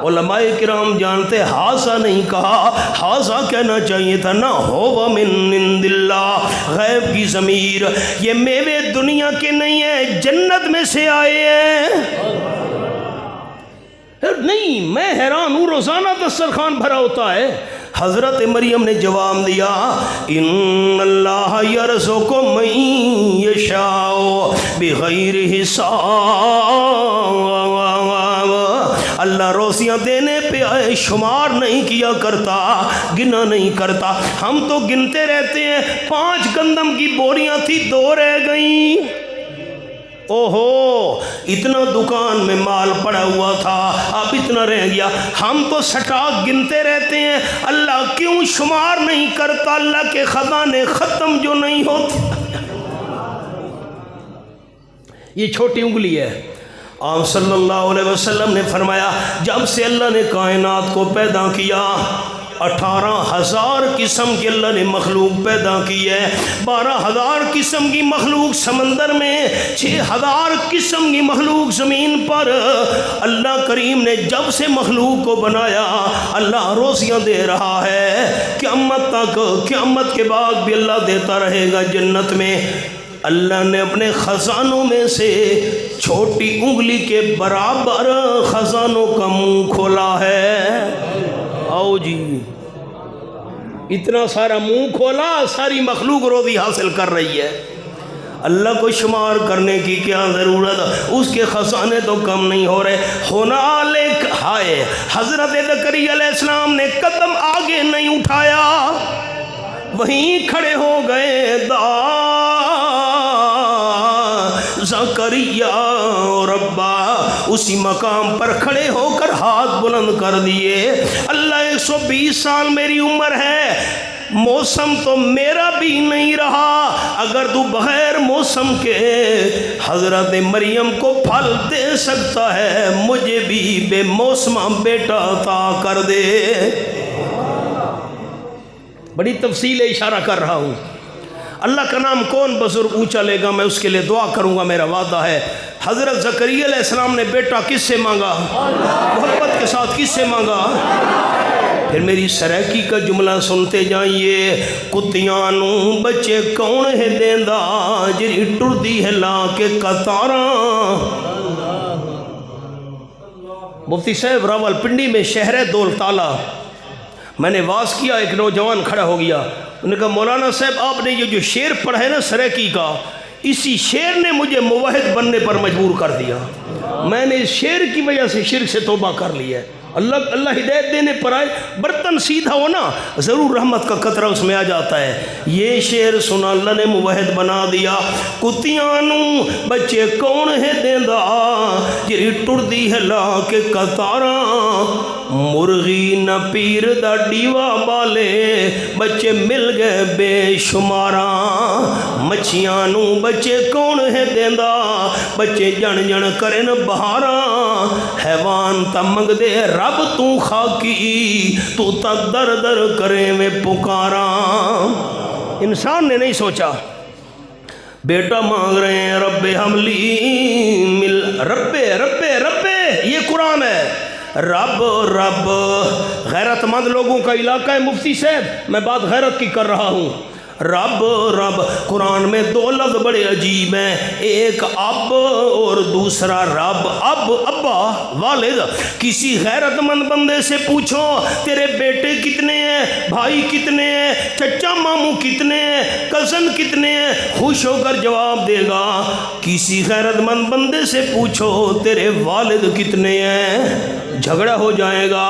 علماء کرام جانتے ہاذا نہیں کہا، ہاذا کہنا چاہیے تھا نا، ہوا من عند اللہ۔ غیب کی ضمیر، یہ میوے دنیا کے نہیں ہیں، جنت میں سے آئے ہیں۔ نہیں، میں حیران ہوں، روزانہ دسترخوان بھرا ہوتا ہے، حضرت مریم نے جواب دیا ان اللہ یرزق من یشاء بغیر حساب، اللہ روزیاں دینے پہ آئے شمار نہیں کیا کرتا، گنا نہیں کرتا۔ ہم تو گنتے رہتے ہیں، 5 گندم کی بوریاں تھی 2 رہ گئیں، اوہو اتنا دکان میں مال پڑا ہوا تھا اب اتنا رہ گیا۔ ہم تو سٹاک گنتے رہتے ہیں، اللہ کیوں شمار نہیں کرتا؟ اللہ کے خزانے ختم جو نہیں ہوتے۔ یہ چھوٹی انگلی ہے۔ آپ صلی اللہ علیہ وسلم نے فرمایا جب سے اللہ نے کائنات کو پیدا کیا 18,000 قسم کے اللہ نے مخلوق پیدا کی ہے، 12,000 قسم کی مخلوق سمندر میں، 6,000 قسم کی مخلوق زمین پر۔ اللہ کریم نے جب سے مخلوق کو بنایا اللہ روزیاں دے رہا ہے، قیامت تک، قیامت کے بعد بھی اللہ دیتا رہے گا جنت میں۔ اللہ نے اپنے خزانوں میں سے چھوٹی انگلی کے برابر خزانوں کا منہ کھولا ہے۔ آؤ جی، اتنا سارا منہ کھولا، ساری مخلوق روزی حاصل کر رہی ہے۔ اللہ کو شمار کرنے کی کیا ضرورت، اس کے خزانے تو کم نہیں ہو رہے۔ ہنالک ہائے، حضرت زکریا علیہ السلام نے قدم آگے نہیں اٹھایا، وہیں کھڑے ہو گئے۔ زکریا اور ربا اسی مقام پر کھڑے ہو کر ہاتھ بلند کر دیے۔ اللہ 120 سال میری عمر ہے، موسم تو میرا بھی نہیں رہا، اگر تو بغیر موسم کے حضرت مریم کو پھل دے سکتا ہے مجھے بھی بے موسمہ بیٹا عطا کر دے۔ بڑی تفصیل اشارہ کر رہا ہوں۔ اللہ کا نام کون بزرگ اونچا لے گا، میں اس کے لیے دعا کروں گا، میرا وعدہ ہے۔ حضرت زکریا علیہ السلام نے بیٹا کس سے مانگا؟ محبت کے ساتھ کس سے مانگا؟ پھر میری سرائکی کا جملہ سنتے جائیے، کتیاں نوں بچے کون ہے دیندا جری ٹردی ہے لا کے قطاراں۔ مفتی صاحب راول پنڈی میں شہر دولتالہ میں نے واز کیا، ایک نوجوان کھڑا ہو گیا، انہوں نے کہا مولانا صاحب آپ نے یہ جو شعر پڑھا ہے نا سرائکی کا، اسی شعر نے مجھے موحد بننے پر مجبور کر دیا، میں نے اس شعر کی وجہ سے شرک سے توبہ کر لی ہے۔ اللہ ہدایت دینے پر آئے، برتن سیدھا ہو نا ضرور رحمت کا قطرہ اس میں آ جاتا ہے۔ یہ شعر سنا اللہ نے موحد بنا دیا۔ کتیاں نوں بچے کون ہے دیندا جری ٹردی ہے لا کے قطاراں، مرغی نہ پیر دا ڈیوا بالے بچے مل گئے بے شماراں، مچھیاں نوں بچے کون ہے دیندا بچے جن جن کرن بہاراں، حیوان تا منگ دے رب تو خاکی تو تا در در کرے میں پکاراں۔ انسان نے نہیں سوچا، بیٹا مانگ رہے ہیں رب حملی مل، رب رب رب، یہ قرآن ہے، رب رب۔ غیرت مند لوگوں کا علاقہ ہے مفتی صاحب، میں بات غیرت کی کر رہا ہوں۔ رب رب، قرآن میں 2 لفظ بڑے عجیب ہیں، ایک اب اور دوسرا رب۔ اب ابا والد، کسی غیرت مند بندے سے پوچھو تیرے بیٹے کتنے ہیں، بھائی کتنے ہیں، چچا ماموں کتنے ہیں، کزن کتنے ہیں، خوش ہو کر جواب دے گا۔ کسی غیرت مند بندے سے پوچھو تیرے والد کتنے ہیں، جھگڑا ہو جائے گا۔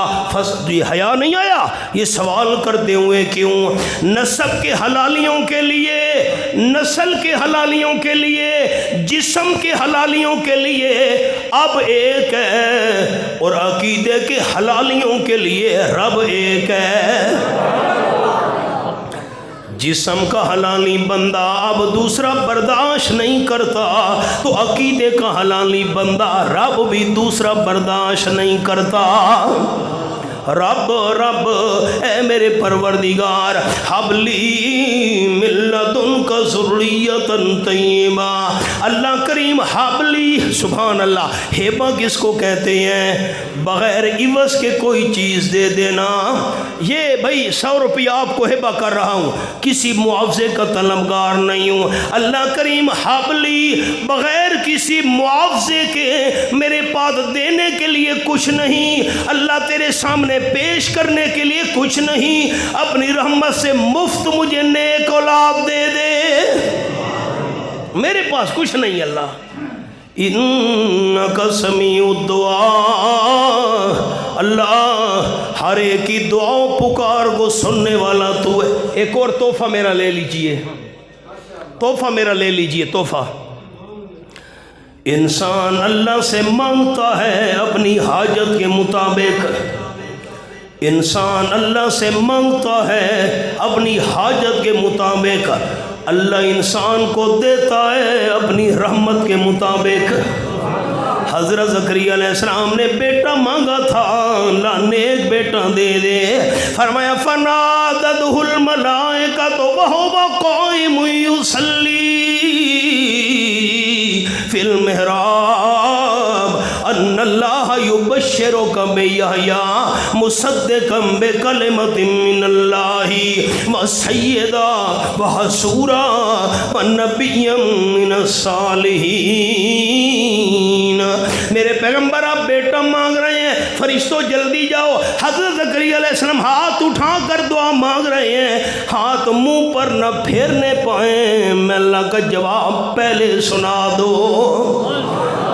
یہ حیا نہیں آیا یہ سوال کرتے ہوئے کیوں؟ نسب کے حلالیوں کے لیے، نسل کے حلالیوں کے لیے، جسم کے حلالیوں کے لیے اب ایک ہے، اور عقیدے کے حلالیوں کے لیے رب ایک ہے۔ جسم کا حلالی بندہ اب دوسرا برداشت نہیں کرتا تو عقیدے کا حلالی بندہ رب بھی دوسرا برداشت نہیں کرتا۔ رب رب، اے میرے پروردگار، حبلی من لدنک ذریۃ طیبہ۔ اللہ کریم حبلی، سبحان اللہ، ہیبہ کس کو کہتے ہیں؟ بغیر عوض کے کوئی چیز دے دینا۔ یہ بھائی 100 روپیہ آپ کو ہیبہ کر رہا ہوں، کسی معاوضے کا طلبگار نہیں ہوں۔ اللہ کریم حبلی، بغیر کسی معاوضے کے میرے پاس دینے کے لیے کچھ نہیں، اللہ تیرے سامنے سامنے پیش کرنے کے لیے کچھ نہیں، اپنی رحمت سے مفت مجھے نیک اولاد دے دے، میرے پاس کچھ نہیں اللہ۔ انکا سمیع الدعاء، اللہ ہر ایک کی دعاؤں پکار کو سننے والا تو ہے۔ ایک اور تحفہ میرا لے لیجئے، تحفہ میرا لے لیجئے، تحفہ۔ انسان اللہ سے مانگتا ہے اپنی حاجت کے مطابق، انسان اللہ سے مانگتا ہے اپنی حاجت کے مطابق، اللہ انسان کو دیتا ہے اپنی رحمت کے مطابق۔ حضرت زکریا علیہ السلام نے بیٹا مانگا تھا، اللہ نے ایک بیٹا دے دے، فرمایا فنادتہ الملائکۃ وہو قائم یصلی فی المحراب ان اللہ یبشرک بیحییٰ مصدقا بکلمۃ من اللہ وسیدا وحصورا ونبیا من الصالحین۔ میرے پیغمبر آپ بیٹا مانگ رہے ہیں، فرشتوں جلدی جاؤ۔ حضرت زکریا علیہ السلام ہاتھ اٹھا کر دعا مانگ رہے ہیں، ہاتھ منہ پر نہ پھیرنے پائیں، میں اللہ کا جواب پہلے سنا دو۔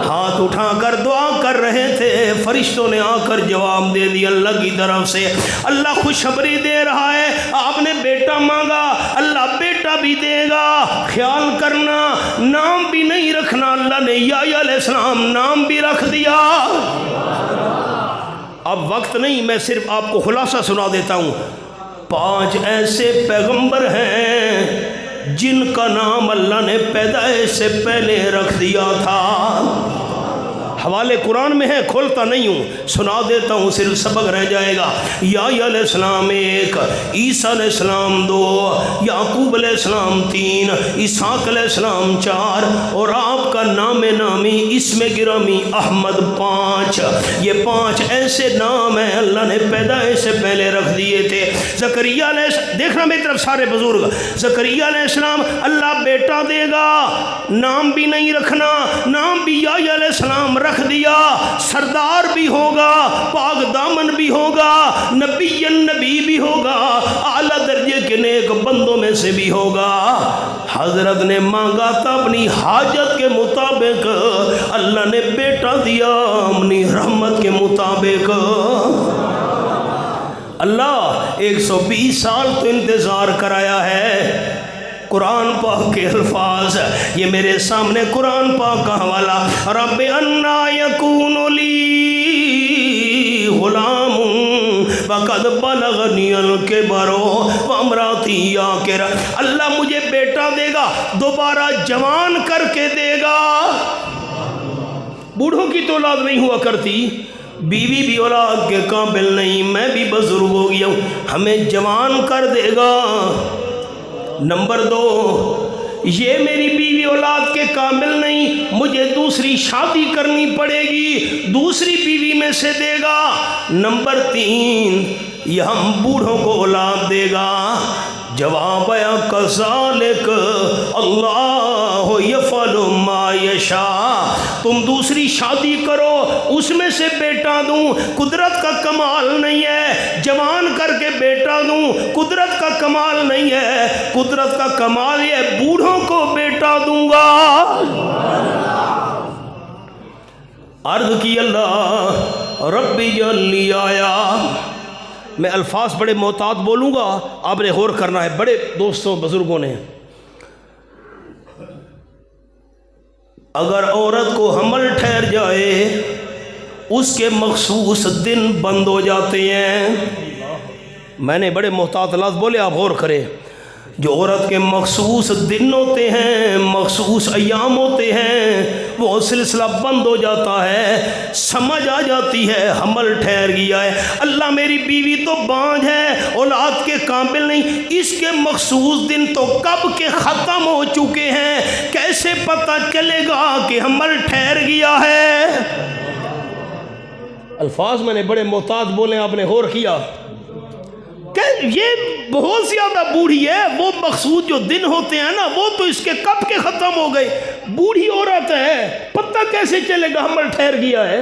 ہاتھ اٹھا کر دعا کر رہے تھے، فرشتوں نے آ کر جواب دے دیا اللہ کی طرف سے۔ اللہ خوشخبری دے رہا ہے، آپ نے بیٹا مانگا، اللہ بیٹا بھی دے گا۔ خیال کرنا، نام بھی نہیں رکھنا، اللہ نے یحییٰ علیہ السلام نام بھی رکھ دیا۔ اب وقت نہیں، میں صرف آپ کو خلاصہ سنا دیتا ہوں۔ 5 ایسے پیغمبر ہیں جن کا نام اللہ نے پیدائش سے پہلے رکھ دیا تھا۔ حوالے قرآن میں ہے، کھولتا نہیں ہوں، سنا دیتا ہوں، صرف سبق رہ جائے گا۔ یحییٰ علیہ السلام 1، عیسیٰ علیہ السلام 2، یعقوب علیہ السلام 3، اسحاق علیہ السلام 4، اور آپ کا نام نامی اسم گرامی احمد 5۔ یہ 5 ایسے نام ہیں اللہ نے پیدائش سے پہلے رکھ دیے تھے۔ زکریا علیہ السلام، دیکھنا میری طرف سارے بزرگ، زکریا علیہ السلام اللہ بیٹا دے گا، نام بھی نہیں رکھنا، نام بھی یحییٰ علیہ السلام رکھ دیا، سردار بھی ہوگا، پاک دامن بھی ہوگا، نبی بھی ہوگا، اعلیٰ درجے کے نیک بندوں میں سے بھی ہوگا۔ حضرت نے مانگا تھا اپنی حاجت کے مطابق، اللہ نے بیٹا دیا اپنی رحمت کے مطابق۔ اللہ 120 سال تو انتظار کرایا ہے۔ قرآن پاک کے الفاظ، یہ میرے سامنے قرآن پاک کا حوالہ، رب انا یکون لی غلام وقد بلغنی الکبر وامراتی عاقر۔ اللہ مجھے بیٹا دے گا، دوبارہ جوان کر کے دے گا۔ بوڑھوں کی تو اولاد نہیں ہوا کرتی، بیوی بھی اولاد کے قابل نہیں، میں بھی بزرگ ہو گیا ہوں، ہمیں جوان کر دے گا۔ نمبر 2، یہ میری بیوی اولاد کے قابل نہیں، مجھے دوسری شادی کرنی پڑے گی، دوسری بیوی میں سے دے گا۔ نمبر 3، یہ ہم بوڑھوں کو اولاد دے گا۔ جواب آیا کذالک اللہ یفعل ما یشاء، تم دوسری شادی کرو، اس میں سے بیٹا دوں، قدرت کا کمال نہیں ہے، جوان کر کے بیٹا دوں، قدرت کا کمال نہیں ہے، قدرت کا کمال یہ بوڑھوں کو بیٹا دوں گا۔ عرض کی اللہ رب اجعل لی آیا۔ میں الفاظ بڑے محتاط بولوں گا، آپ نے غور کرنا ہے، بڑے دوستوں بزرگوں نے۔ اگر عورت کو حمل ٹھہر جائے، اس کے مخصوص دن بند ہو جاتے ہیں۔ میں نے بڑے محتاط لفظ بولے، آپ غور کریں۔ جو عورت کے مخصوص دن ہوتے ہیں، مخصوص ایام ہوتے ہیں، وہ سلسلہ بند ہو جاتا ہے، سمجھ آ جاتی ہے حمل ٹھہر گیا ہے۔ اللہ میری بیوی تو بانجھ ہے، اولاد کے قابل نہیں، اس کے مخصوص دن تو کب کے ختم ہو چکے ہیں، کیسے پتہ چلے گا کہ حمل ٹھہر گیا ہے؟ الفاظ میں نے بڑے محتاط بولے، آپ نے غور کیا کہ یہ بہت زیادہ بوڑھی ہے، وہ مقصود جو دن ہوتے ہیں نا، وہ تو اس کے کب کے ختم ہو گئے، بوڑھی عورت ہے، پتہ کیسے چلے گا حمل ٹھہر گیا ہے؟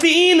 3